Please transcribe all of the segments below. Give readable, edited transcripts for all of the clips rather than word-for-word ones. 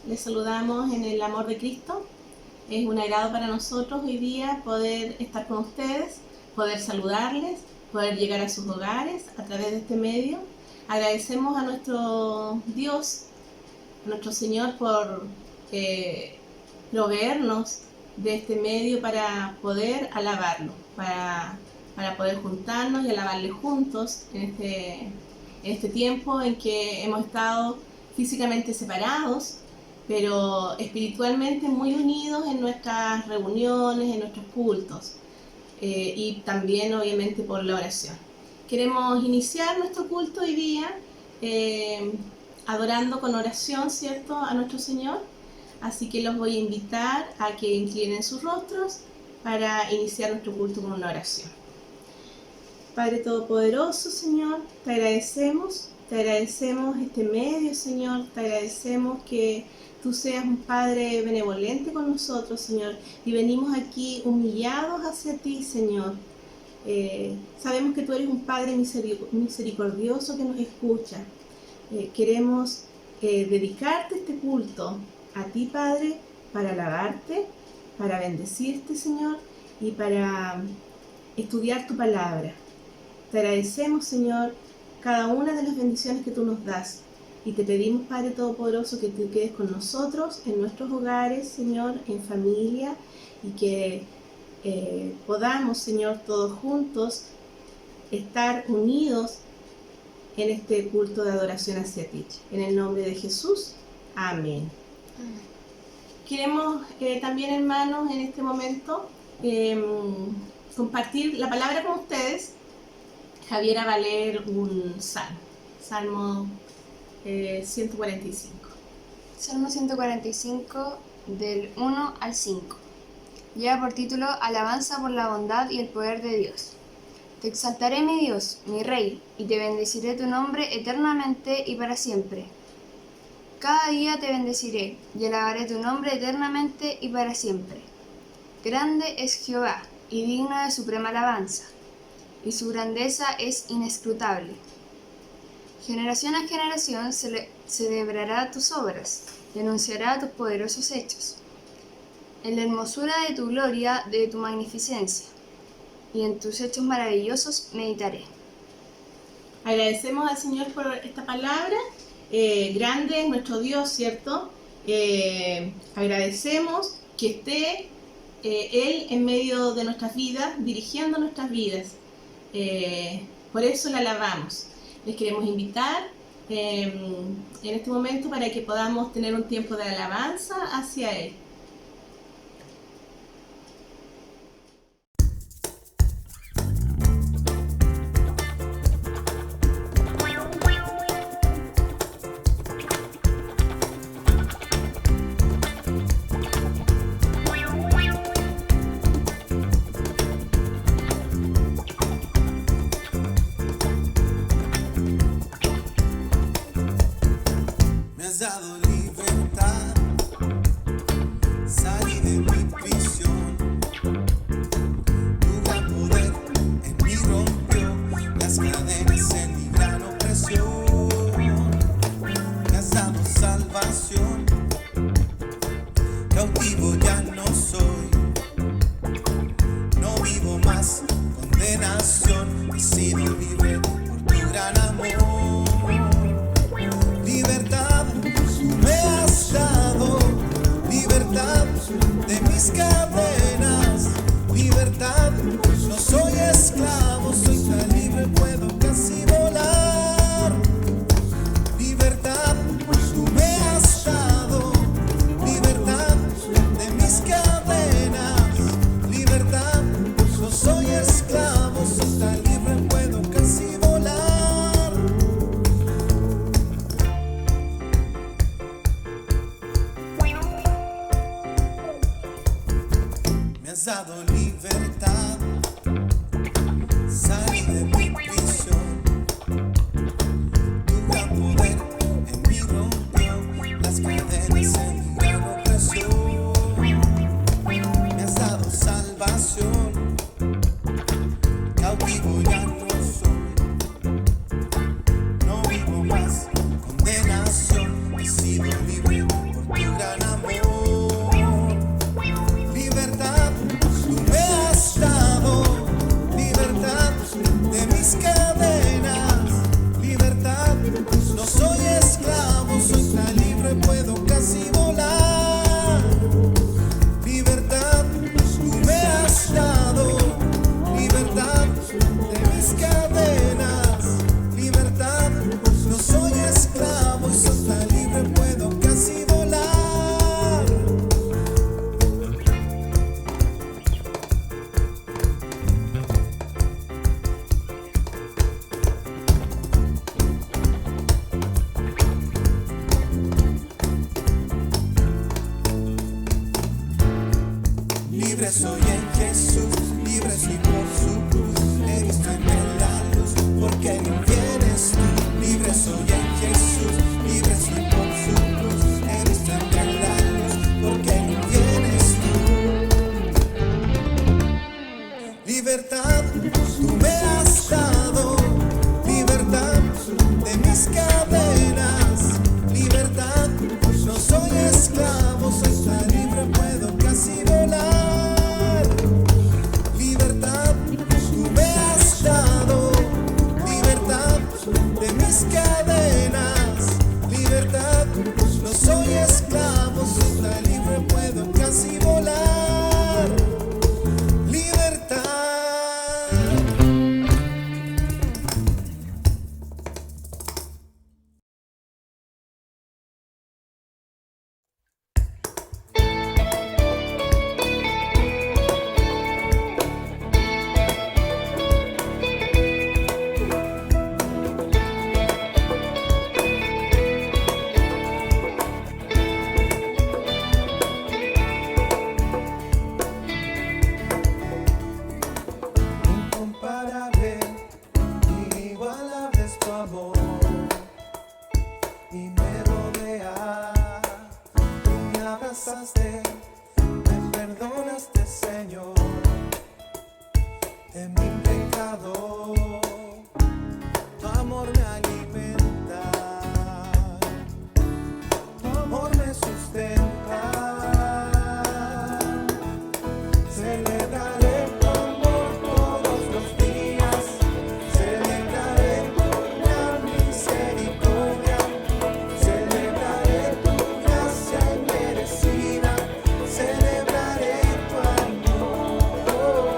Les saludamos en el amor de Cristo. Es un agrado para nosotros hoy día poder estar con ustedes, poder saludarles, poder llegar a sus hogares a través de este medio. Agradecemos a nuestro Dios, a nuestro Señor por proveernos de este medio para poder alabarlo, para poder juntarnos y alabarle juntos en este tiempo en que hemos estado físicamente separados, pero espiritualmente muy unidos en nuestras reuniones, en nuestros cultos, y también obviamente por la oración. Queremos iniciar nuestro culto hoy día adorando con oración, ¿cierto?, a nuestro Señor. Así que los voy a invitar a que inclinen sus rostros para iniciar nuestro culto con una oración. Padre Todopoderoso, Señor, te agradecemos este medio, Señor, te agradecemos que tú seas un Padre benevolente con nosotros, Señor, y venimos aquí humillados hacia ti, Señor. Sabemos que tú eres un Padre misericordioso que nos escucha. Queremos dedicarte este culto a ti, Padre, para alabarte, para bendecirte, Señor, y para estudiar tu palabra. Te agradecemos, Señor, cada una de las bendiciones que tú nos das. Y te pedimos, Padre Todopoderoso, que te quedes con nosotros en nuestros hogares, Señor, en familia, y que podamos, Señor, todos juntos estar unidos en este culto de adoración hacia ti. En el nombre de Jesús, amén. Queremos también, hermanos, en este momento compartir la palabra con ustedes. Javiera va a leer un Salmo 145. Salmo 145, del 1 al 5. Lleva por título Alabanza por la bondad y el poder de Dios. Te exaltaré, mi Dios, mi Rey, y te bendeciré tu nombre eternamente y para siempre. Cada día te bendeciré y alabaré tu nombre eternamente y para siempre. Grande es Jehová y digno de suprema alabanza, y su grandeza es inescrutable. Generación a generación celebrará tus obras y anunciará tus poderosos hechos. En la hermosura de tu gloria, de tu magnificencia, y en tus hechos maravillosos meditaré. Agradecemos al Señor por esta palabra. Grande es nuestro Dios, ¿cierto? Agradecemos que esté Él en medio de nuestras vidas, dirigiendo nuestras vidas. Por eso le alabamos. Les queremos invitar en este momento para que podamos tener un tiempo de alabanza hacia Él. Me has dado libertad, salí de mi prisión. Tu gran poder en mí rompió las cadenas en mi gran opresión. Me has dado salvación, cautivo ya no soy. No vivo más condenación, he sido libre por tu gran amor. Libertad me has dado, libertad de mis cadenas, libertad, no soy esclavo, soy tan libre, puedo casi volar. Libertad tú me has dado, libertad de mis cadenas, libertad, no soy esclavo, soy tan libre, puedo casi volar. Me has dado libertad, cadenas. Libertad, no soy esclavo, soy tan libre, puedo casi volar. Libertad, tú me has dado. Libertad de mis cadenas. Libertad, no soy esclavo, soy tan libre, puedo casi volar. Libre soy en Jesús, libre soy por su cruz. He visto en él la luz, porque en él vienes tú. Libre soy en Jesús, libre soy por su cruz. He visto en él la luz, porque en él vienes tú. Libertad, tú me has dado. Libertad de mis cadenas. Libertad, no soy esclavo, soy tan libre, puedo casi volar. Libertad, tú me has dado. Libertad de mis cadenas. Libertad, no soy esclavo, soy tan libre, puedo casi volar. Libertad. Incomparable, inigualable es tu amor y me rodea. Tú me abrazaste, me perdonaste, Señor, de mi pecado. Tu amor me alimenta, tu amor me sustenta. Celebraré tu amor todos los días, celebraré tu gran misericordia, celebraré tu gracia inmerecida, celebraré tu amor,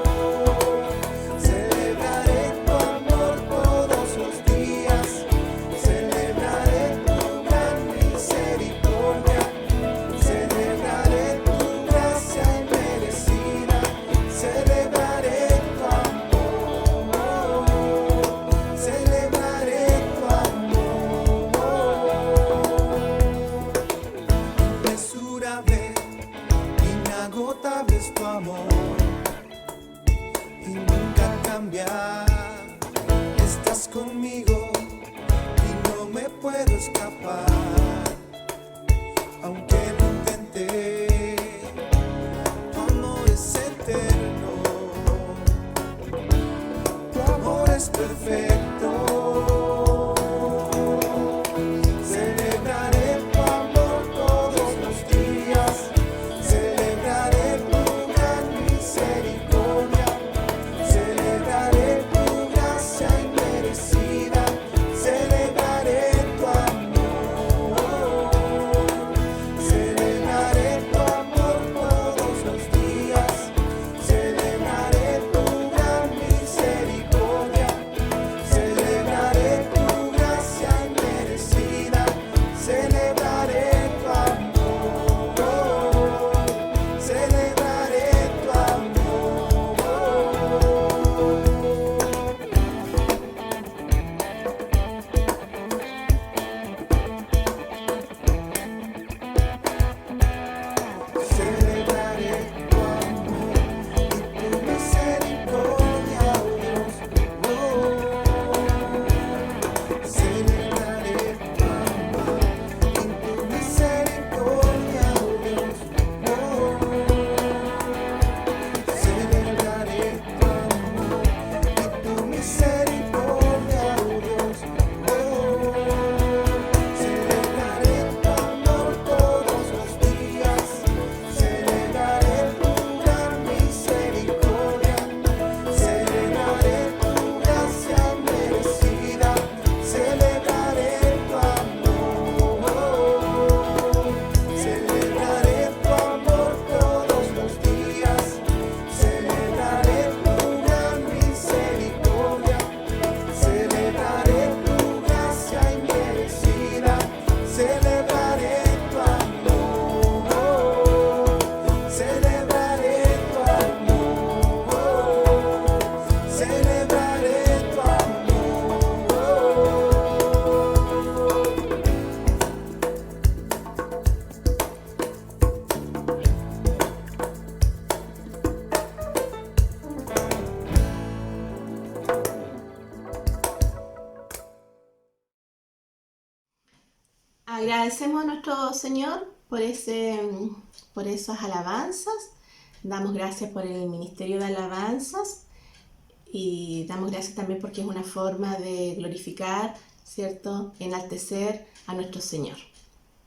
celebraré tu amor todos los días, celebraré tu gran misericordia, celebraré tu gracia inmerecida. Celebraré tu amor, celebraré tu amor. Inmesurable, inagotable es tu amor y nunca cambia. Estás conmigo y no me puedo escapar, aunque lo intenté. Tu amor es eterno, tu amor es perfecto. Celebraré tu amor todos los días, celebraré tu gran misericordia, celebraré tu gracia inmerecida, celebraré tu amor, celebraré tu amor todos los días, celebraré tu gran misericordia, celebraré Agradecemos a nuestro Señor por esas alabanzas. Damos gracias por el ministerio de alabanzas y damos gracias también porque es una forma de glorificar, ¿cierto? Enaltecer a nuestro Señor.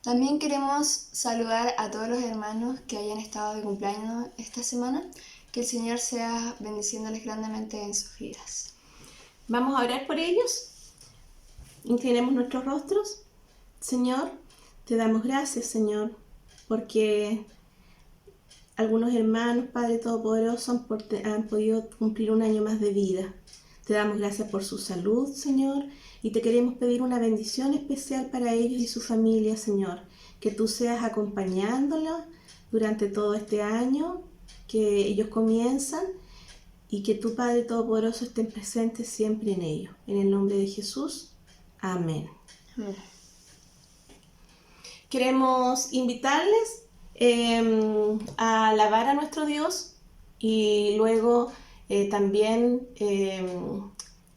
También queremos saludar a todos los hermanos que hayan estado de cumpleaños esta semana. Que el Señor sea bendiciéndoles grandemente en sus vidas. Vamos a orar por ellos. Inclinemos nuestros rostros. Señor, te damos gracias, Señor, porque algunos hermanos, Padre Todopoderoso, han podido cumplir un año más de vida. Te damos gracias por su salud, Señor, y te queremos pedir una bendición especial para ellos y su familia, Señor. Que tú seas acompañándolos durante todo este año que ellos comienzan y que tu Padre Todopoderoso esté presente siempre en ellos. En el nombre de Jesús. Amén. Queremos invitarles a alabar a nuestro Dios y luego también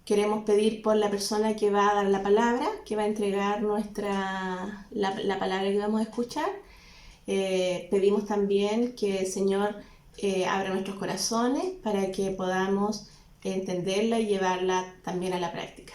queremos pedir por la persona que va a dar la palabra, que va a entregar la palabra que vamos a escuchar. Pedimos también que el Señor abra nuestros corazones para que podamos entenderla y llevarla también a la práctica.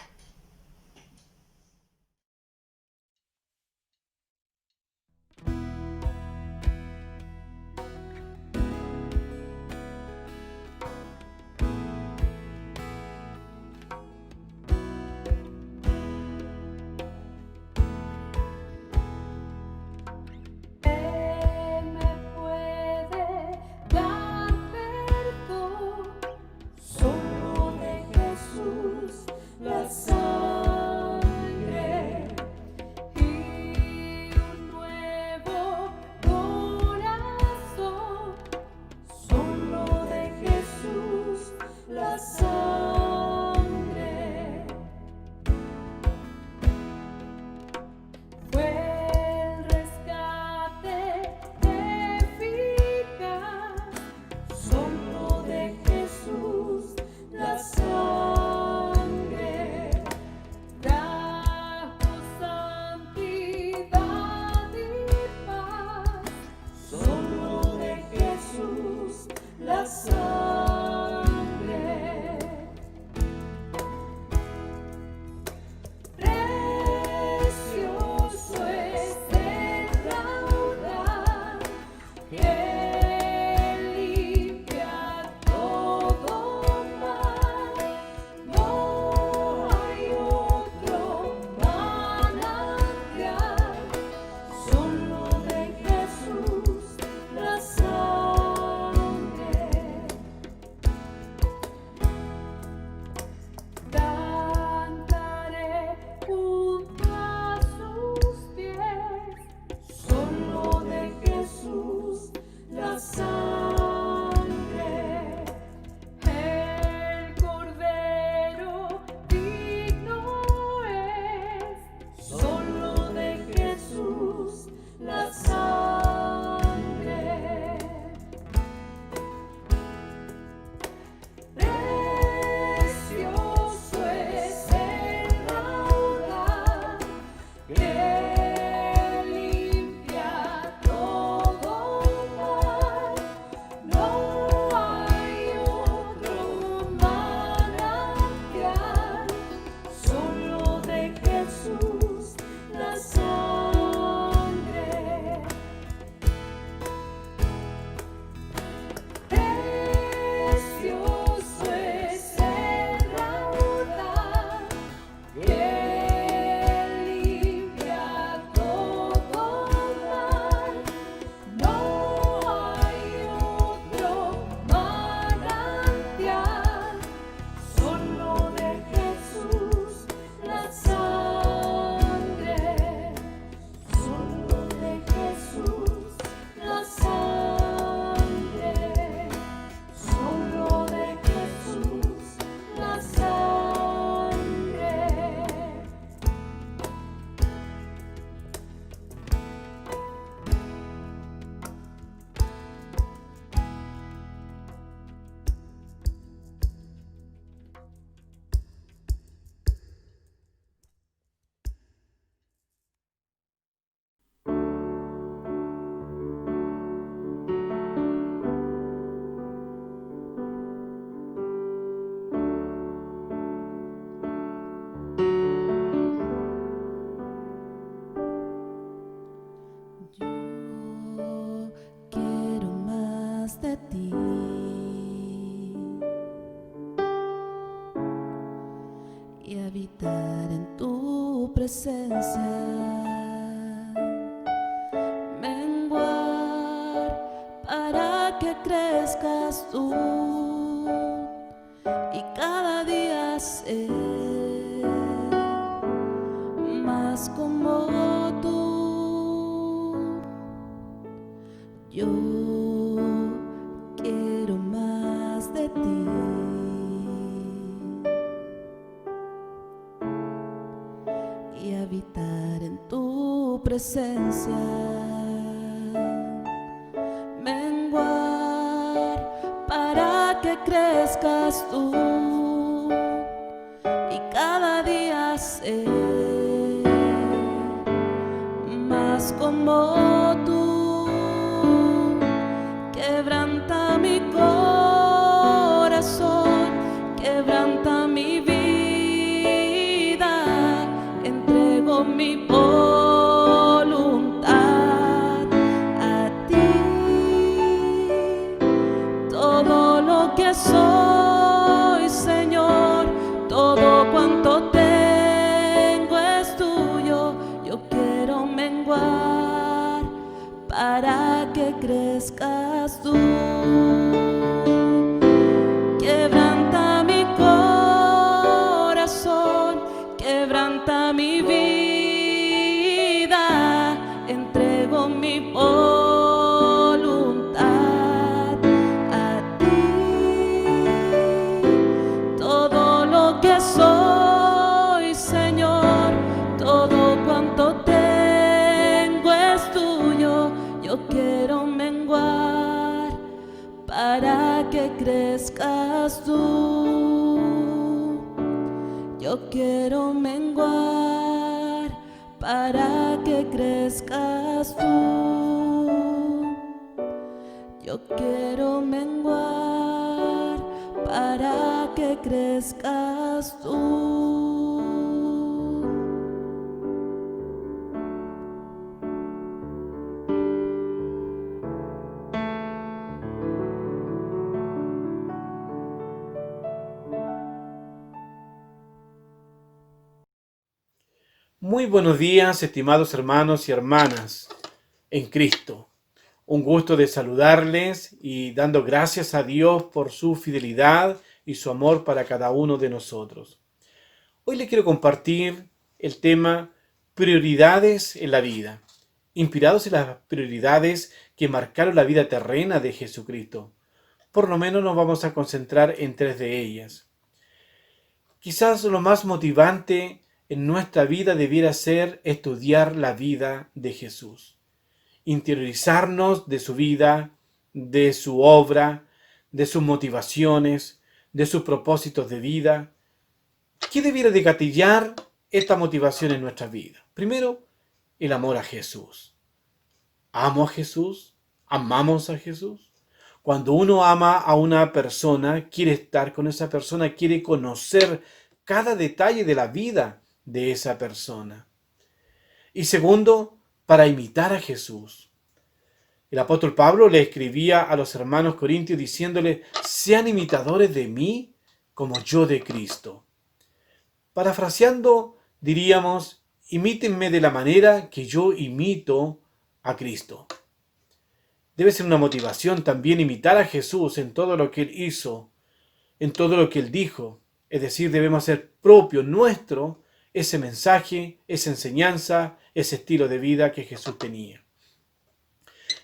Solo de Jesús la y habitar en tu presencia. Menguar para que crezcas tú y cada día ser más como tú. Yo quiero más de ti y habitar en tu presencia. Menguar para que crezcas tú y cada día ser más como tú. Quebranta mi corazón, quebranta mi vida, entrego mi voluntad a ti. Todo lo que soy, Señor, todo cuanto tengo es tuyo. Yo quiero menguar para que crezcas tú. Quebranta mi corazón, quebranta mi vida, entrego mi voluntad a ti. Todo lo que soy, Señor, todo cuanto tengo es tuyo. Yo quiero menguar para que crezcas tú. Yo quiero menguar para que crezcas tú. Yo quiero menguar para que crezcas tú. Muy buenos días, estimados hermanos y hermanas en Cristo. Un gusto de saludarles y dando gracias a Dios por su fidelidad y su amor para cada uno de nosotros. Hoy les quiero compartir el tema prioridades en la vida, inspirados en las prioridades que marcaron la vida terrena de Jesucristo. Por lo menos nos vamos a concentrar en 3 de ellas. Quizás lo más motivante en nuestra vida debiera ser estudiar la vida de Jesús, interiorizarnos de su vida, de su obra, de sus motivaciones, de sus propósitos de vida. ¿Qué debiera de gatillar esta motivación en nuestra vida? Primero, el amor a Jesús. ¿Amo a Jesús? ¿Amamos a Jesús? Cuando uno ama a una persona, quiere estar con esa persona, quiere conocer cada detalle de la vida de esa persona. Y segundo, para imitar a Jesús. El apóstol Pablo le escribía a los hermanos corintios diciéndole: sean imitadores de mí como yo de Cristo. Parafraseando, diríamos: imítenme de la manera que yo imito a Cristo. Debe ser una motivación también imitar a Jesús en todo lo que Él hizo, en todo lo que Él dijo. Es decir, debemos hacer propio, nuestro, ese mensaje, esa enseñanza, ese estilo de vida que Jesús tenía.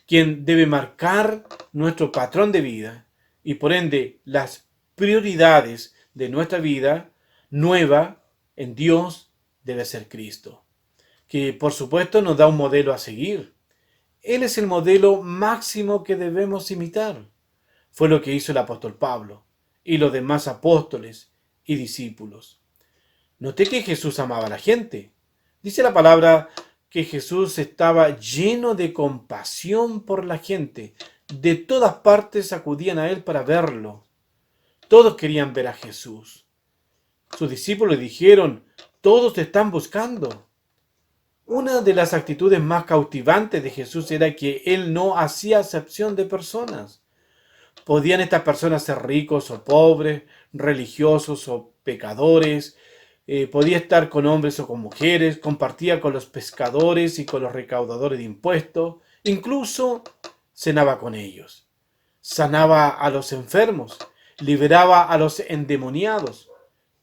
Quien debe marcar nuestro patrón de vida y por ende las prioridades de nuestra vida nueva en Dios debe ser Cristo, que por supuesto nos da un modelo a seguir. Él es el modelo máximo que debemos imitar. Fue lo que hizo el apóstol Pablo y los demás apóstoles y discípulos. Noté que Jesús amaba a la gente. Dice la palabra que Jesús estaba lleno de compasión por la gente. De todas partes acudían a Él para verlo. Todos querían ver a Jesús. Sus discípulos le dijeron: todos te están buscando. Una de las actitudes más cautivantes de Jesús era que Él no hacía acepción de personas. Podían estas personas ser ricos o pobres, religiosos o pecadores, podía estar con hombres o con mujeres, compartía con los pescadores y con los recaudadores de impuestos, incluso cenaba con ellos. Sanaba a los enfermos, liberaba a los endemoniados,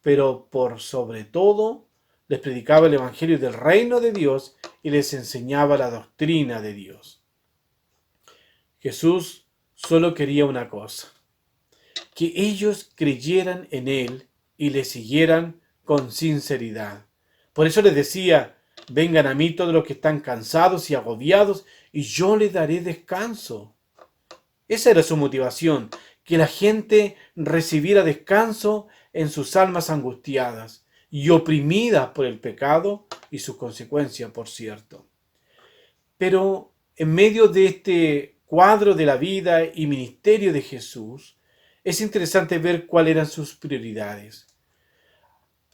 pero por sobre todo les predicaba el evangelio del reino de Dios y les enseñaba la doctrina de Dios. Jesús solo quería una cosa: que ellos creyeran en Él y le siguieran con sinceridad. Por eso les decía: vengan a mí todos los que están cansados y agobiados, y yo les daré descanso. Esa era su motivación, que la gente recibiera descanso en sus almas angustiadas y oprimidas por el pecado y sus consecuencias, por cierto. Pero en medio de este cuadro de la vida y ministerio de Jesús, es interesante ver cuáles eran sus prioridades.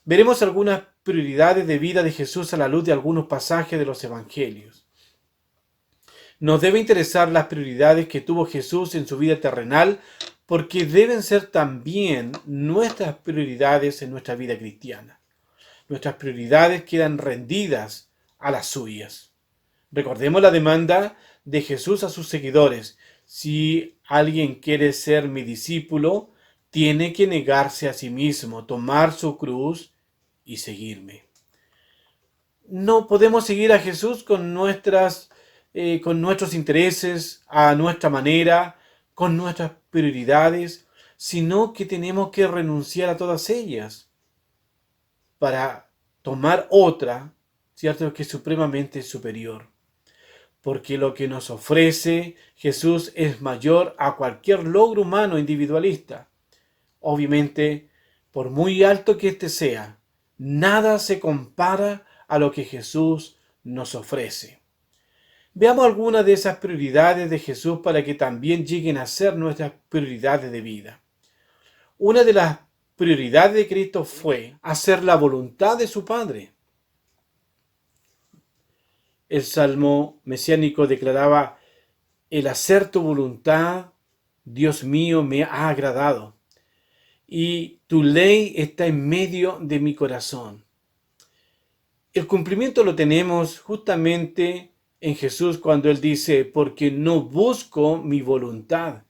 Veremos algunas prioridades de vida de Jesús a la luz de algunos pasajes de los evangelios. Nos debe interesar las prioridades que tuvo Jesús en su vida terrenal, porque deben ser también nuestras prioridades en nuestra vida cristiana. Nuestras prioridades quedan rendidas a las suyas. Recordemos la demanda de Jesús a sus seguidores: si alguien quiere ser mi discípulo, tiene que negarse a sí mismo, tomar su cruz y seguirme. No podemos seguir a Jesús con nuestros intereses, a nuestra manera, con nuestras prioridades, sino que tenemos que renunciar a todas ellas para tomar otra, ¿cierto?, que es supremamente superior. Porque lo que nos ofrece Jesús es mayor a cualquier logro humano individualista. Obviamente, por muy alto que éste sea, nada se compara a lo que Jesús nos ofrece. Veamos algunas de esas prioridades de Jesús para que también lleguen a ser nuestras prioridades de vida. Una de las prioridades de Cristo fue hacer la voluntad de su Padre. El Salmo mesiánico declaraba: el hacer tu voluntad, Dios mío, me ha agradado, y tu ley está en medio de mi corazón. El cumplimiento lo tenemos justamente en Jesús cuando Él dice: porque no busco mi voluntad,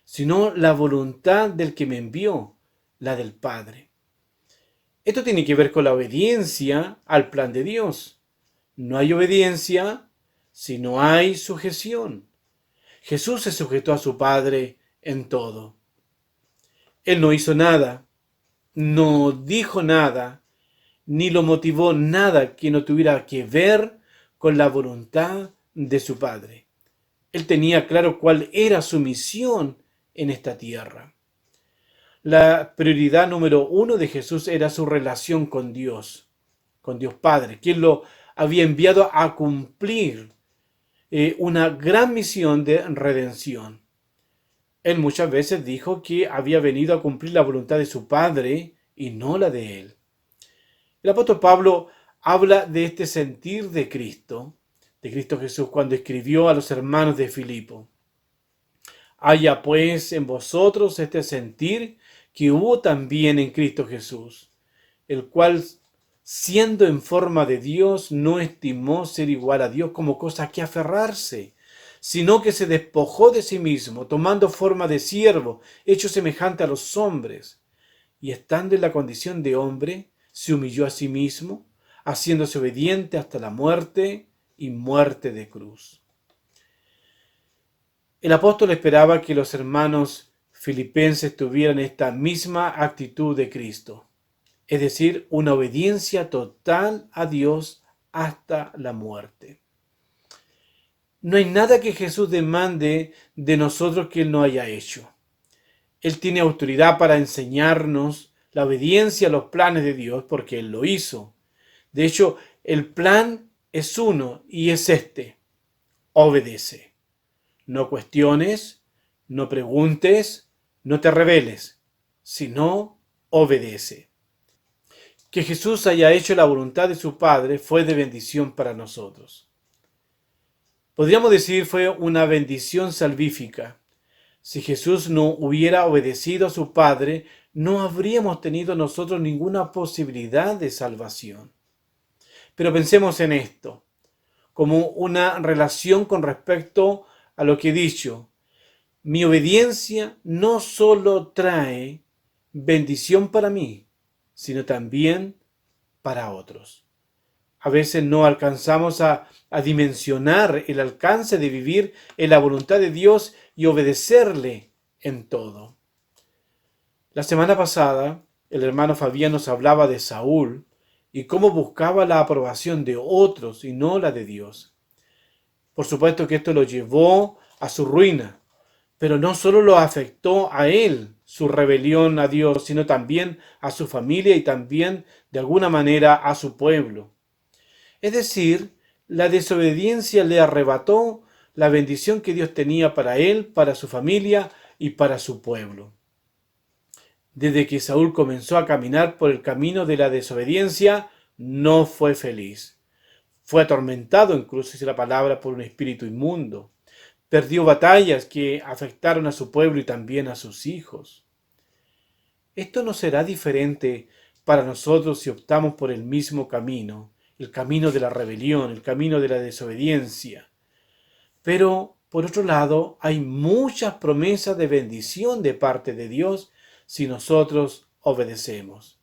sino la voluntad del que me envió, la del Padre. Esto tiene que ver con la obediencia al plan de Dios. No hay obediencia si no hay sujeción. Jesús se sujetó a su Padre en todo. Él no hizo nada, no dijo nada, ni lo motivó nada que no tuviera que ver con la voluntad de su Padre. Él tenía claro cuál era su misión en esta tierra. La prioridad número 1 de Jesús era su relación con Dios Padre, quien lo había enviado a cumplir una gran misión de redención. Él muchas veces dijo que había venido a cumplir la voluntad de su Padre y no la de él. El apóstol Pablo habla de este sentir de Cristo Jesús, cuando escribió a los hermanos de Filipo: haya pues en vosotros este sentir que hubo también en Cristo Jesús, el cual, siendo en forma de Dios, no estimó ser igual a Dios como cosa a que aferrarse, sino que se despojó de sí mismo, tomando forma de siervo, hecho semejante a los hombres, y estando en la condición de hombre, se humilló a sí mismo, haciéndose obediente hasta la muerte y muerte de cruz. El apóstol esperaba que los hermanos filipenses tuvieran esta misma actitud de Cristo, es decir, una obediencia total a Dios hasta la muerte. No hay nada que Jesús demande de nosotros que Él no haya hecho. Él tiene autoridad para enseñarnos la obediencia a los planes de Dios porque Él lo hizo. De hecho, el plan es uno y es este: obedece. No cuestiones, no preguntes, no te rebeles, sino obedece. Que Jesús haya hecho la voluntad de su Padre fue de bendición para nosotros. Podríamos decir fue una bendición salvífica. Si Jesús no hubiera obedecido a su Padre, no habríamos tenido nosotros ninguna posibilidad de salvación. Pero pensemos en esto, como una relación con respecto a lo que he dicho. Mi obediencia no solo trae bendición para mí, sino también para otros. A veces no alcanzamos a dimensionar el alcance de vivir en la voluntad de Dios y obedecerle en todo. La semana pasada, el hermano Fabián nos hablaba de Saúl y cómo buscaba la aprobación de otros y no la de Dios. Por supuesto que esto lo llevó a su ruina, pero no solo lo afectó a él, su rebelión a Dios, sino también a su familia y también, de alguna manera, a su pueblo. Es decir, la desobediencia le arrebató la bendición que Dios tenía para él, para su familia y para su pueblo. Desde que Saúl comenzó a caminar por el camino de la desobediencia, no fue feliz. Fue atormentado, incluso dice la palabra, por un espíritu inmundo. Perdió batallas que afectaron a su pueblo y también a sus hijos. Esto no será diferente para nosotros si optamos por el mismo camino, el camino de la rebelión, el camino de la desobediencia. Pero, por otro lado, hay muchas promesas de bendición de parte de Dios si nosotros obedecemos.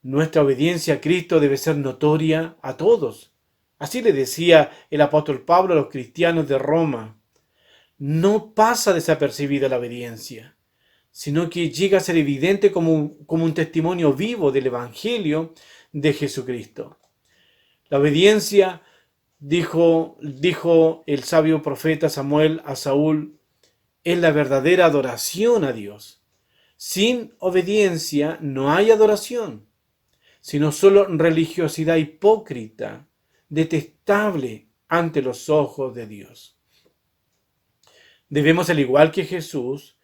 Nuestra obediencia a Cristo debe ser notoria a todos. Así le decía el apóstol Pablo a los cristianos de Roma. No pasa desapercibida la obediencia, sino que llega a ser evidente como un testimonio vivo del Evangelio de Jesucristo. La obediencia, dijo el sabio profeta Samuel a Saúl, es la verdadera adoración a Dios. Sin obediencia no hay adoración, sino solo religiosidad hipócrita, detestable ante los ojos de Dios. Debemos, al igual que Jesús,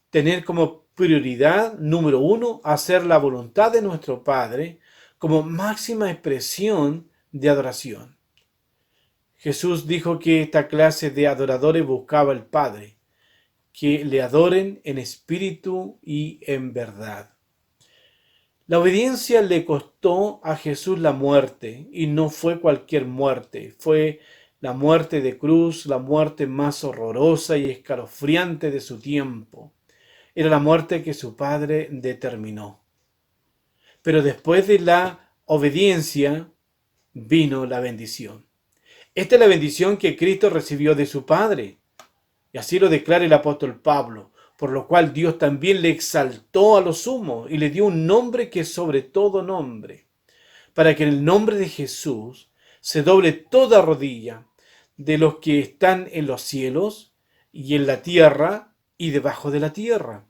tener como prioridad número 1 hacer la voluntad de nuestro Padre como máxima expresión de adoración. Jesús dijo que esta clase de adoradores buscaba al Padre, que le adoren en espíritu y en verdad. La obediencia le costó a Jesús la muerte, y no fue cualquier muerte, fue la muerte de cruz, la muerte más horrorosa y escalofriante de su tiempo. Era la muerte que su Padre determinó. Pero después de la obediencia vino la bendición. Esta es la bendición que Cristo recibió de su Padre. Y así lo declara el apóstol Pablo, por lo cual Dios también le exaltó a lo sumo y le dio un nombre que es sobre todo nombre, para que en el nombre de Jesús se doble toda rodilla de los que están en los cielos y en la tierra y debajo de la tierra,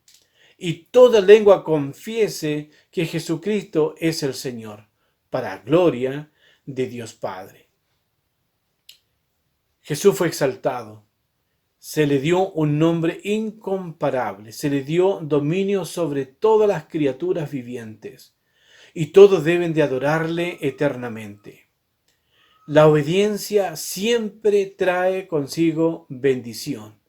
y toda lengua confiese que Jesucristo es el Señor, para gloria de Dios Padre. Jesús fue exaltado. Se le dio un nombre incomparable, se le dio dominio sobre todas las criaturas vivientes, y todos deben de adorarle eternamente. La obediencia siempre trae consigo bendición.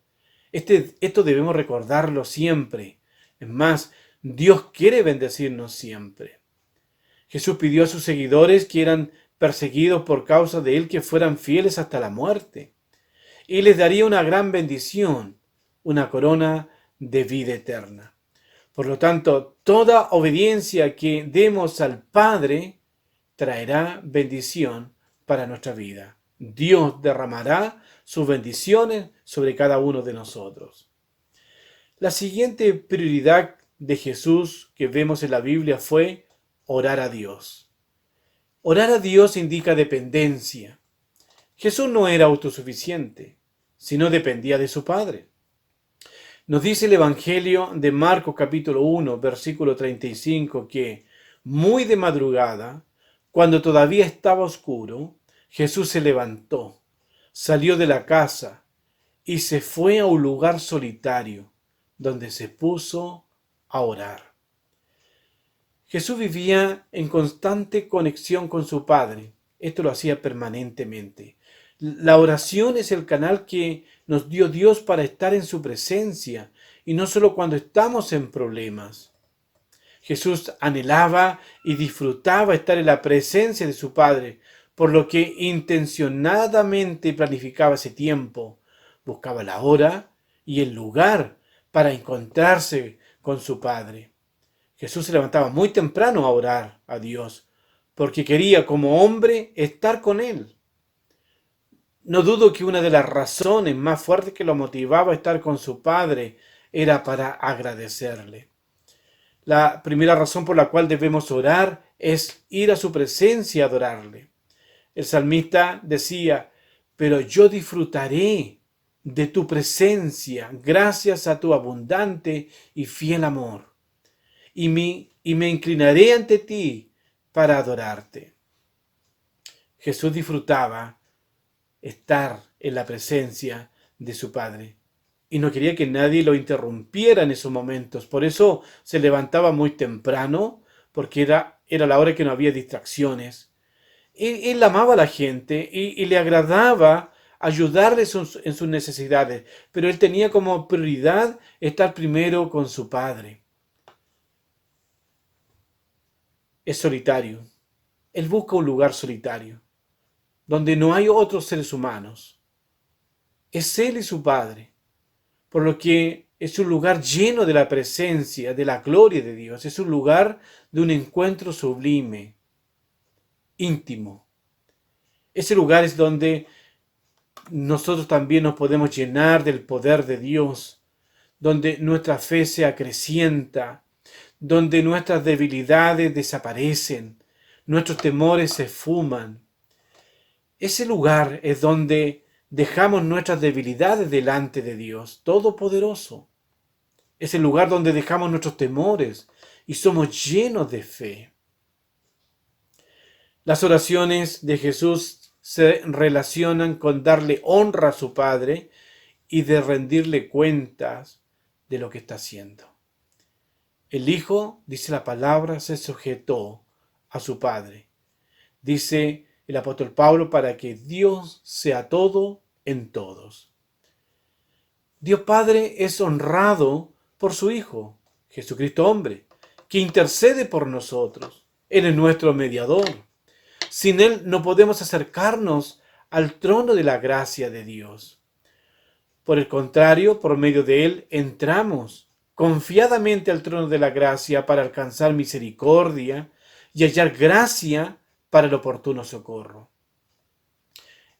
Esto debemos recordarlo siempre. Es más, Dios quiere bendecirnos siempre. Jesús pidió a sus seguidores que eran perseguidos por causa de él que fueran fieles hasta la muerte. Y les daría una gran bendición, una corona de vida eterna. Por lo tanto, toda obediencia que demos al Padre traerá bendición para nuestra vida. Dios derramará sus bendiciones sobre cada uno de nosotros. La siguiente prioridad de Jesús que vemos en la Biblia fue orar a Dios. Orar a Dios indica dependencia. Jesús no era autosuficiente, sino dependía de su Padre. Nos dice el Evangelio de Marcos capítulo 1, versículo 35, que muy de madrugada, cuando todavía estaba oscuro, Jesús se levantó, salió de la casa y se fue a un lugar solitario, donde se puso a orar. Jesús vivía en constante conexión con su Padre. Esto lo hacía permanentemente. La oración es el canal que nos dio Dios para estar en su presencia, y no solo cuando estamos en problemas. Jesús anhelaba y disfrutaba estar en la presencia de su Padre, por lo que intencionadamente planificaba ese tiempo. Buscaba la hora y el lugar para encontrarse con su Padre. Jesús se levantaba muy temprano a orar a Dios, porque quería como hombre estar con Él. No dudo que una de las razones más fuertes que lo motivaba a estar con su Padre era para agradecerle. La primera razón por la cual debemos orar es ir a su presencia y adorarle. El salmista decía, pero yo disfrutaré de tu presencia gracias a tu abundante y fiel amor, y me inclinaré ante ti para adorarte. Jesús disfrutaba estar en la presencia de su Padre y no quería que nadie lo interrumpiera en esos momentos. Por eso se levantaba muy temprano, porque era la hora que no había distracciones. Él amaba a la gente y le agradaba ayudarles en sus necesidades, pero él tenía como prioridad estar primero con su Padre. Es solitario. Él busca un lugar solitario, donde no hay otros seres humanos. Es él y su Padre, por lo que es un lugar lleno de la presencia, de la gloria de Dios. Es un lugar de un encuentro sublime, íntimo. Ese lugar es donde nosotros también nos podemos llenar del poder de Dios, donde nuestra fe se acrecienta, donde nuestras debilidades desaparecen, nuestros temores se esfuman. Ese lugar es donde dejamos nuestras debilidades delante de Dios Todopoderoso. Es el lugar donde dejamos nuestros temores y somos llenos de fe. Las oraciones de Jesús se relacionan con darle honra a su Padre y de rendirle cuentas de lo que está haciendo. El Hijo, dice la palabra, se sujetó a su Padre. Dice el apóstol Pablo, para que Dios sea todo en todos. Dios Padre es honrado por su Hijo, Jesucristo hombre, que intercede por nosotros. Él es nuestro mediador. Sin Él no podemos acercarnos al trono de la gracia de Dios. Por el contrario, por medio de Él entramos confiadamente al trono de la gracia para alcanzar misericordia y hallar gracia para el oportuno socorro.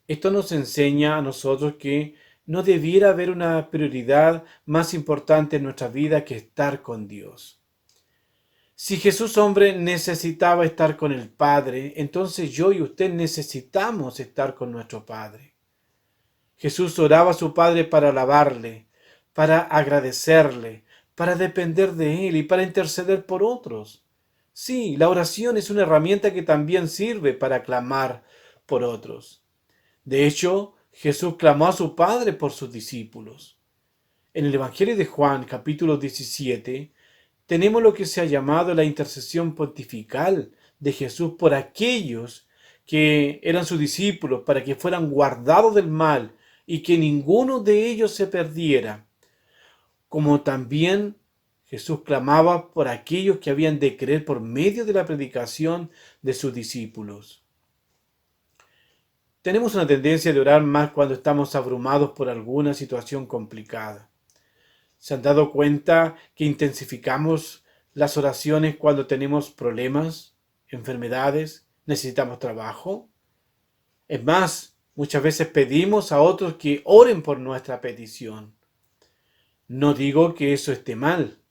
Esto nos enseña a nosotros que no debiera haber una prioridad más importante en nuestra vida que estar con Dios. Si Jesús hombre necesitaba estar con el Padre, entonces yo y usted necesitamos estar con nuestro Padre. Jesús oraba a su Padre para alabarle, para agradecerle, para depender de Él y para interceder por otros. Sí, la oración es una herramienta que también sirve para clamar por otros. De hecho, Jesús clamó a su Padre por sus discípulos. En el Evangelio de Juan, capítulo 17, tenemos lo que se ha llamado la intercesión pontifical de Jesús por aquellos que eran sus discípulos, para que fueran guardados del mal y que ninguno de ellos se perdiera. Como también Jesús clamaba por aquellos que habían de creer por medio de la predicación de sus discípulos. Tenemos una tendencia de orar más cuando estamos abrumados por alguna situación complicada. ¿Se han dado cuenta que intensificamos las oraciones cuando tenemos problemas, enfermedades, necesitamos trabajo? Es más, muchas veces pedimos a otros que oren por nuestra petición. No digo que eso esté mal.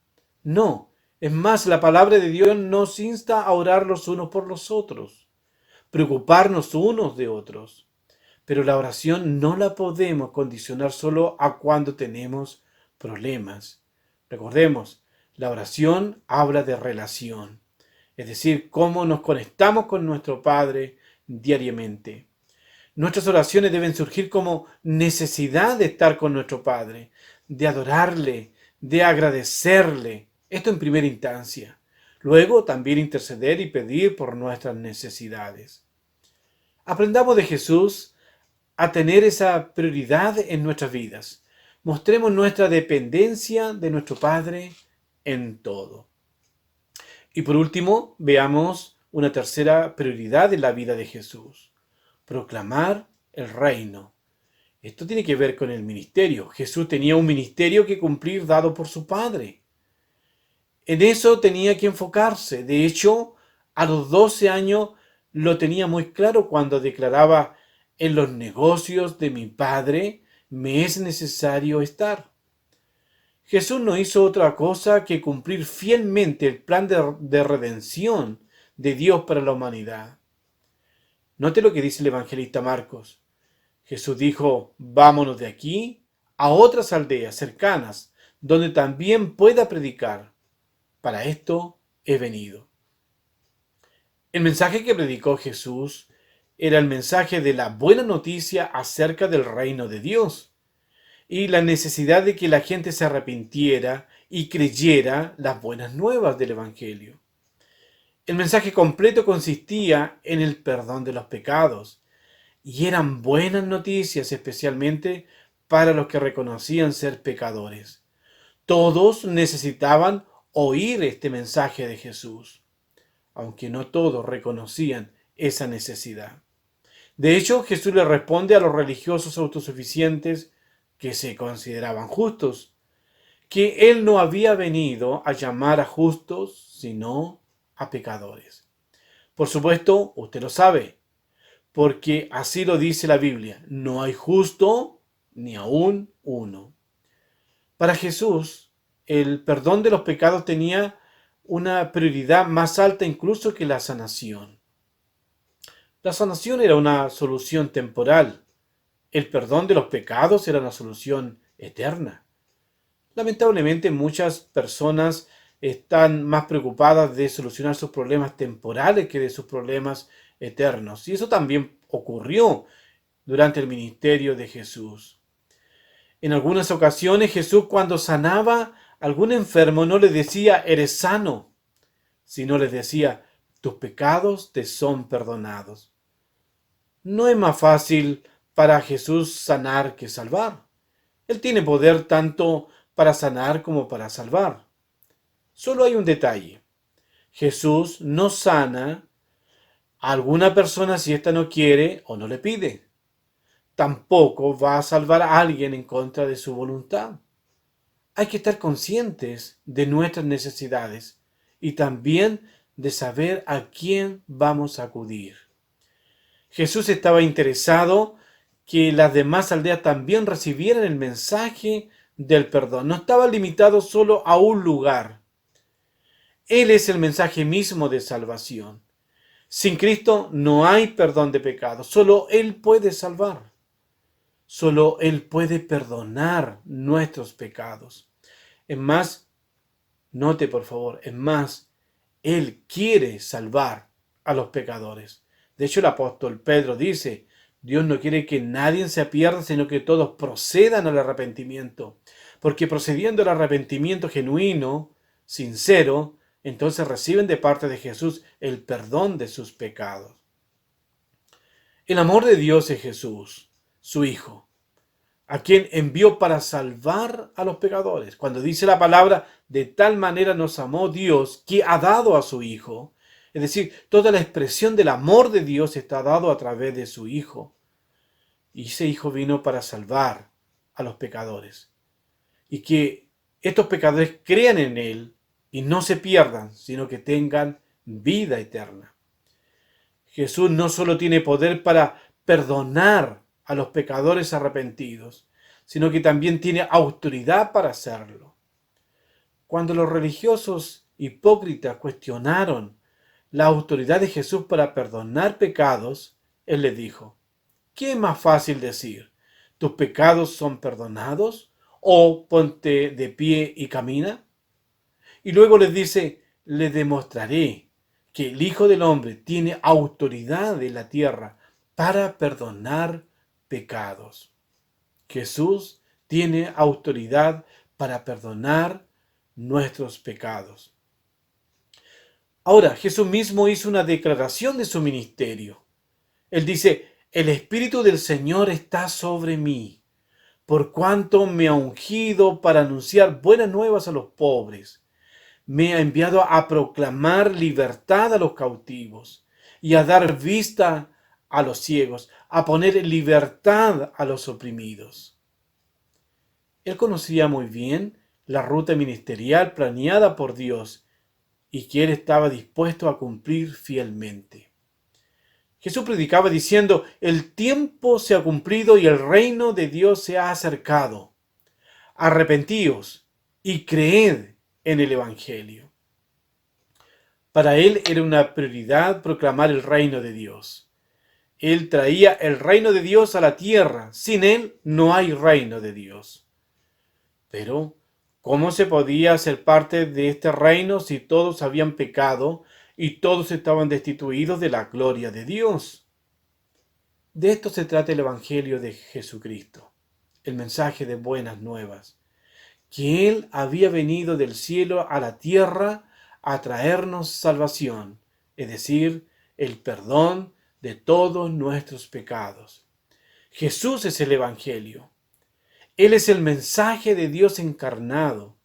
No, es más, la palabra de Dios nos insta a orar los unos por los otros, preocuparnos unos de otros. Pero la oración no la podemos condicionar solo a cuando tenemos problemas. Recordemos, la oración habla de relación, es decir, cómo nos conectamos con nuestro Padre diariamente. Nuestras oraciones deben surgir como necesidad de estar con nuestro Padre, de adorarle, de agradecerle. Esto en primera instancia. Luego también interceder y pedir por nuestras necesidades. Aprendamos de Jesús a tener esa prioridad en nuestras vidas. Mostremos nuestra dependencia de nuestro Padre en todo. Y por último, veamos una tercera prioridad en la vida de Jesús: proclamar el reino. Esto tiene que ver con el ministerio. Jesús tenía un ministerio que cumplir dado por su Padre. En eso tenía que enfocarse. De hecho, a los 12 años lo tenía muy claro cuando declaraba: en los negocios de mi Padre me es necesario estar. Jesús no hizo otra cosa que cumplir fielmente el plan de redención de Dios para la humanidad. Note lo que dice el evangelista Marcos. Jesús dijo: vámonos de aquí a otras aldeas cercanas, donde también pueda predicar. Para esto he venido. El mensaje que predicó Jesús era el mensaje de la buena noticia acerca del reino de Dios y la necesidad de que la gente se arrepintiera y creyera las buenas nuevas del Evangelio. El mensaje completo consistía en el perdón de los pecados, y eran buenas noticias especialmente para los que reconocían ser pecadores. Todos necesitaban oír este mensaje de Jesús, aunque no todos reconocían esa necesidad. De hecho, Jesús le responde a los religiosos autosuficientes que se consideraban justos, que Él no había venido a llamar a justos, sino a pecadores. Por supuesto, usted lo sabe, porque así lo dice la Biblia: no hay justo ni aún uno. Para Jesús, el perdón de los pecados tenía una prioridad más alta incluso que la sanación. La sanación era una solución temporal. El perdón de los pecados era una solución eterna. Lamentablemente, muchas personas están más preocupadas de solucionar sus problemas temporales que de sus problemas eternos. Y eso también ocurrió durante el ministerio de Jesús. En algunas ocasiones, Jesús, cuando sanaba a algún enfermo, no le decía: eres sano, sino les decía: tus pecados te son perdonados. No es más fácil para Jesús sanar que salvar. Él tiene poder tanto para sanar como para salvar. Solo hay un detalle: Jesús no sana a alguna persona si ésta no quiere o no le pide. Tampoco va a salvar a alguien en contra de su voluntad. Hay que estar conscientes de nuestras necesidades y también de saber a quién vamos a acudir. Jesús estaba interesado que las demás aldeas también recibieran el mensaje del perdón. No estaba limitado solo a un lugar. Él es el mensaje mismo de salvación. Sin Cristo no hay perdón de pecados. Solo Él puede salvar. Solo Él puede perdonar nuestros pecados. Es más, note por favor, es más, Él quiere salvar a los pecadores. De hecho, el apóstol Pedro dice: Dios no quiere que nadie se pierda, sino que todos procedan al arrepentimiento. Porque procediendo al arrepentimiento genuino, sincero, entonces reciben de parte de Jesús el perdón de sus pecados. El amor de Dios es Jesús, su Hijo, a quien envió para salvar a los pecadores. Cuando dice la palabra: de tal manera nos amó Dios que ha dado a su Hijo. Es decir, toda la expresión del amor de Dios está dado a través de su Hijo. Y ese Hijo vino para salvar a los pecadores. Y que estos pecadores crean en Él y no se pierdan, sino que tengan vida eterna. Jesús no solo tiene poder para perdonar a los pecadores arrepentidos, sino que también tiene autoridad para hacerlo. Cuando los religiosos hipócritas cuestionaron la autoridad de Jesús para perdonar pecados, Él les dijo: ¿qué es más fácil decir? ¿Tus pecados son perdonados? ¿O ponte de pie y camina? Y luego les dice: les demostraré que el Hijo del Hombre tiene autoridad en la tierra para perdonar pecados. Jesús tiene autoridad para perdonar nuestros pecados. Ahora, Jesús mismo hizo una declaración de su ministerio. Él dice: el Espíritu del Señor está sobre mí, por cuanto me ha ungido para anunciar buenas nuevas a los pobres. me ha enviado a proclamar libertad a los cautivos y a dar vista a los ciegos, a poner libertad a los oprimidos. Él conocía muy bien la ruta ministerial planeada por Dios y que él estaba dispuesto a cumplir fielmente. Jesús predicaba diciendo: el tiempo se ha cumplido y el reino de Dios se ha acercado. Arrepentíos y creed en el Evangelio. Para él era una prioridad proclamar el reino de Dios. Él traía el reino de Dios a la tierra. Sin él no hay reino de Dios. Pero, ¿cómo se podía ser parte de este reino si todos habían pecado y todos estaban destituidos de la gloria de Dios? De esto se trata el Evangelio de Jesucristo, el mensaje de buenas nuevas, que Él había venido del cielo a la tierra a traernos salvación, es decir, el perdón de todos nuestros pecados. Jesús es el Evangelio. Él es el mensaje de Dios encarnado.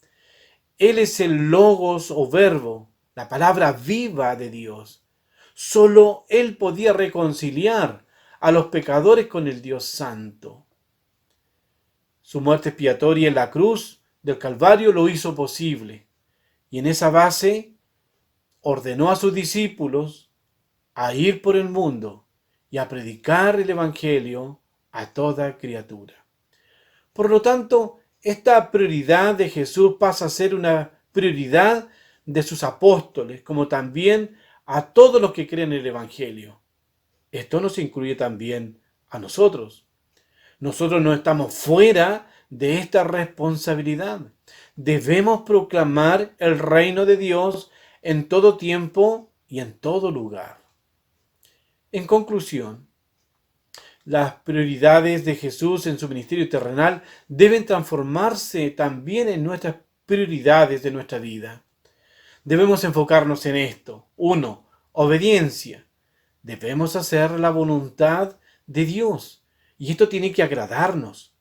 Él es el logos o verbo, la palabra viva de Dios. Solo Él podía reconciliar a los pecadores con el Dios Santo. Su muerte expiatoria en la cruz del Calvario lo hizo posible. Y en esa base ordenó a sus discípulos a ir por el mundo y a predicar el Evangelio a toda criatura. Por lo tanto, esta prioridad de Jesús pasa a ser una prioridad de sus apóstoles, como también a todos los que creen en el Evangelio. Esto nos incluye también a nosotros. Nosotros no estamos fuera de esta responsabilidad. Debemos proclamar el reino de Dios en todo tiempo y en todo lugar. En conclusión, las prioridades de Jesús en su ministerio terrenal deben transformarse también en nuestras prioridades de nuestra vida. Debemos enfocarnos en esto. 1. Obediencia. Debemos hacer la voluntad de Dios. Y esto tiene que agradarnos.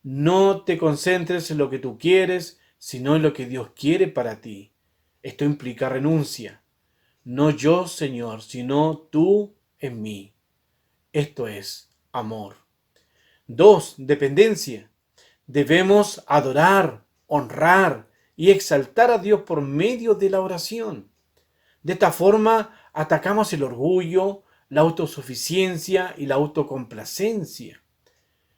No te concentres en lo que tú quieres, sino en lo que Dios quiere para ti. Esto implica renuncia. No yo, Señor, sino tú en mí. Esto es amor. 2. Dependencia. Debemos adorar, honrar y exaltar a Dios por medio de la oración. De esta forma atacamos el orgullo, la autosuficiencia y la autocomplacencia.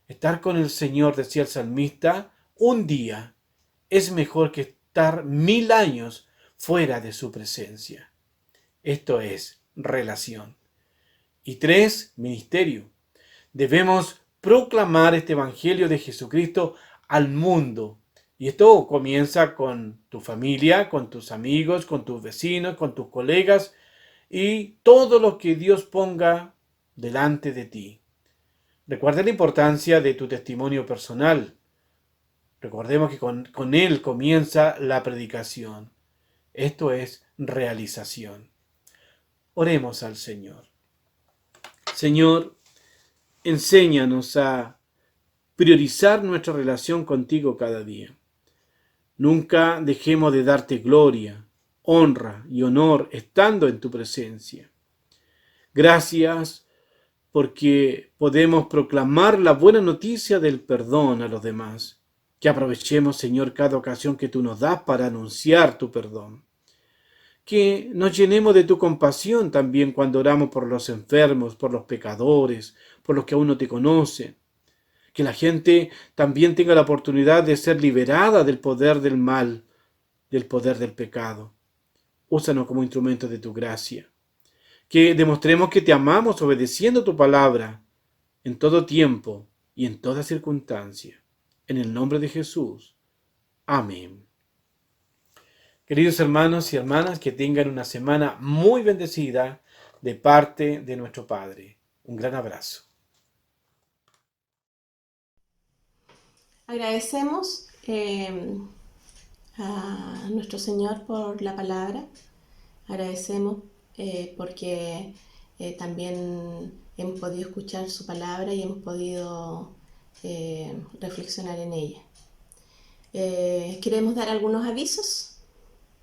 Estar con el Señor, decía el salmista, un día es mejor que estar 1000 años fuera de su presencia. Esto es relación. Y 3. Ministerio. Debemos proclamar este Evangelio de Jesucristo al mundo. Y esto comienza con tu familia, con tus amigos, con tus vecinos, con tus colegas y todo lo que Dios ponga delante de ti. Recuerda la importancia de tu testimonio personal. Recordemos que con él comienza la predicación. Esto es realización. Oremos al Señor. Señor, enséñanos a priorizar nuestra relación contigo cada día. Nunca dejemos de darte gloria, honra y honor estando en tu presencia. Gracias porque podemos proclamar la buena noticia del perdón a los demás. Que aprovechemos, Señor, cada ocasión que tú nos das para anunciar tu perdón. Que nos llenemos de tu compasión también cuando oramos por los enfermos, por los pecadores, por los que aún no te conocen. Que la gente también tenga la oportunidad de ser liberada del poder del mal, del poder del pecado. Úsanos como instrumentos de tu gracia. Que demostremos que te amamos obedeciendo tu palabra en todo tiempo y en toda circunstancia. En el nombre de Jesús. Amén. Queridos hermanos y hermanas, que tengan una semana muy bendecida de parte de nuestro Padre. Un gran abrazo. Agradecemos a nuestro Señor por la palabra. Agradecemos porque también hemos podido escuchar su palabra y hemos podido reflexionar en ella. Queremos dar algunos avisos.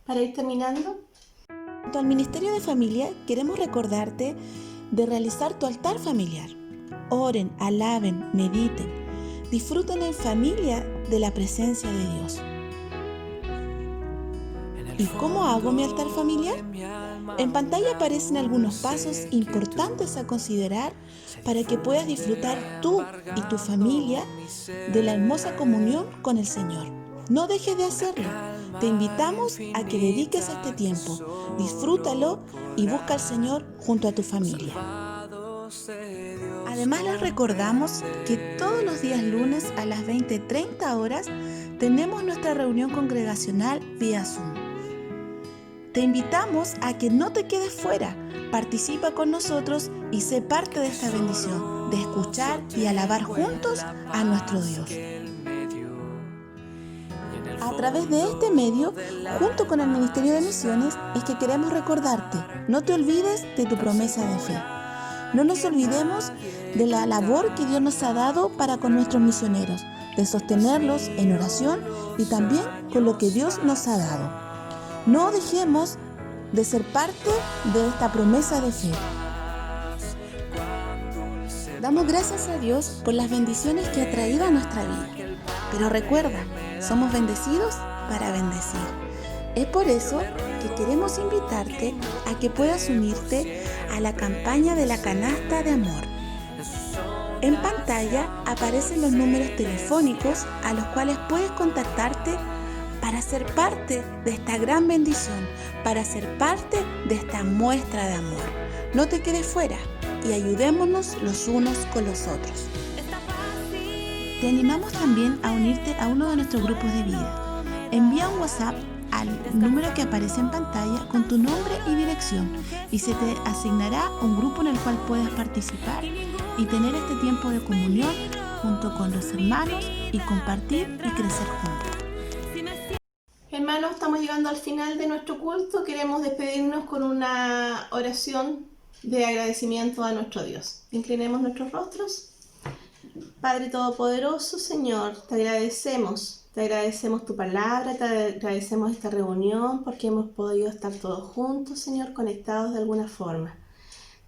para ir terminando. Junto al Ministerio de Familia queremos recordarte de realizar tu altar familiar. Oren, alaben, mediten, disfruten en familia de la presencia de Dios. ¿Y cómo hago mi altar familiar? En pantalla aparecen algunos pasos importantes a considerar para que puedas disfrutar tú y tu familia de la hermosa comunión con el Señor. No dejes de hacerlo. Te invitamos a que dediques este tiempo, disfrútalo y busca al Señor junto a tu familia. Además, les recordamos que todos los días lunes a las 20:30 horas tenemos nuestra reunión congregacional vía Zoom. Te invitamos a que no te quedes fuera, participa con nosotros y sé parte de esta bendición, de escuchar y alabar juntos a nuestro Dios. A través de este medio, junto con el Ministerio de Misiones, es que queremos recordarte, no te olvides de tu promesa de fe. No nos olvidemos de la labor que Dios nos ha dado para con nuestros misioneros, de sostenerlos en oración y también con lo que Dios nos ha dado. No dejemos de ser parte de esta promesa de fe. Damos gracias a Dios por las bendiciones que ha traído a nuestra vida. Pero recuerda, somos bendecidos para bendecir. Es por eso que queremos invitarte a que puedas unirte a la campaña de la canasta de amor. En pantalla aparecen los números telefónicos a los cuales puedes contactarte para ser parte de esta gran bendición, para ser parte de esta muestra de amor. No te quedes fuera y ayudémonos los unos con los otros. Te animamos también a unirte a uno de nuestros grupos de vida. Envía un WhatsApp al número que aparece en pantalla con tu nombre y dirección y se te asignará un grupo en el cual puedas participar y tener este tiempo de comunión junto con los hermanos y compartir y crecer juntos. Hermanos, estamos llegando al final de nuestro culto. Queremos despedirnos con una oración de agradecimiento a nuestro Dios. Inclinemos nuestros rostros. Padre Todopoderoso, Señor, te agradecemos tu palabra, te agradecemos esta reunión porque hemos podido estar todos juntos, Señor, conectados de alguna forma.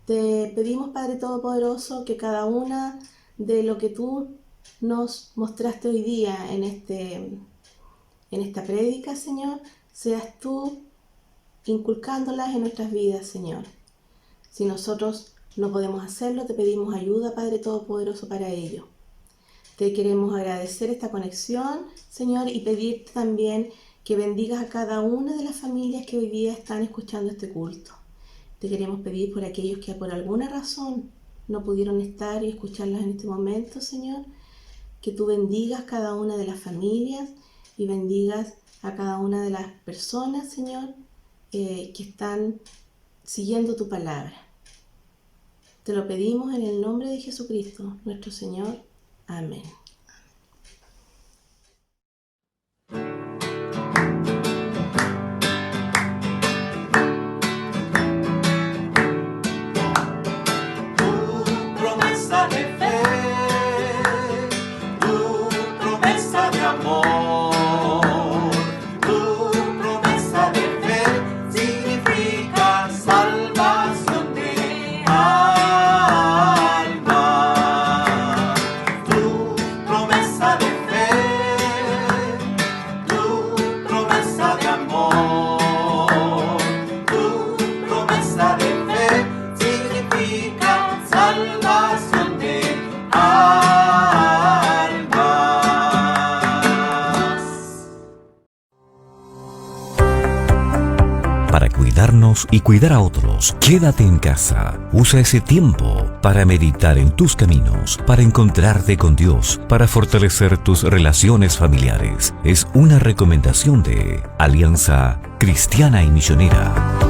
Te pedimos, Padre Todopoderoso, que cada una de lo que tú nos mostraste hoy día en esta prédica, Señor, seas tú inculcándolas en nuestras vidas, Señor. Si nosotros no podemos hacerlo, te pedimos ayuda, Padre Todopoderoso, para ello. Te queremos agradecer esta conexión, Señor, y pedirte también que bendigas a cada una de las familias que hoy día están escuchando este culto. Te queremos pedir por aquellos que por alguna razón no pudieron estar y escucharlas en este momento, Señor, que tú bendigas cada una de las familias y bendigas a cada una de las personas, Señor, que están siguiendo tu palabra. Te lo pedimos en el nombre de Jesucristo, nuestro Señor. Amén. Tu promesa de fe, tu promesa de amor, tu promesa de fe significa salvación de alma. Tu promesa de fe, tu promesa de amor, tu promesa de fe significa salvación de almas. Para cuidarnos y cuidar a otros, quédate en casa. Usa ese tiempo para meditar en tus caminos, para encontrarte con Dios, para fortalecer tus relaciones familiares. Es una recomendación de Alianza Cristiana y Misionera.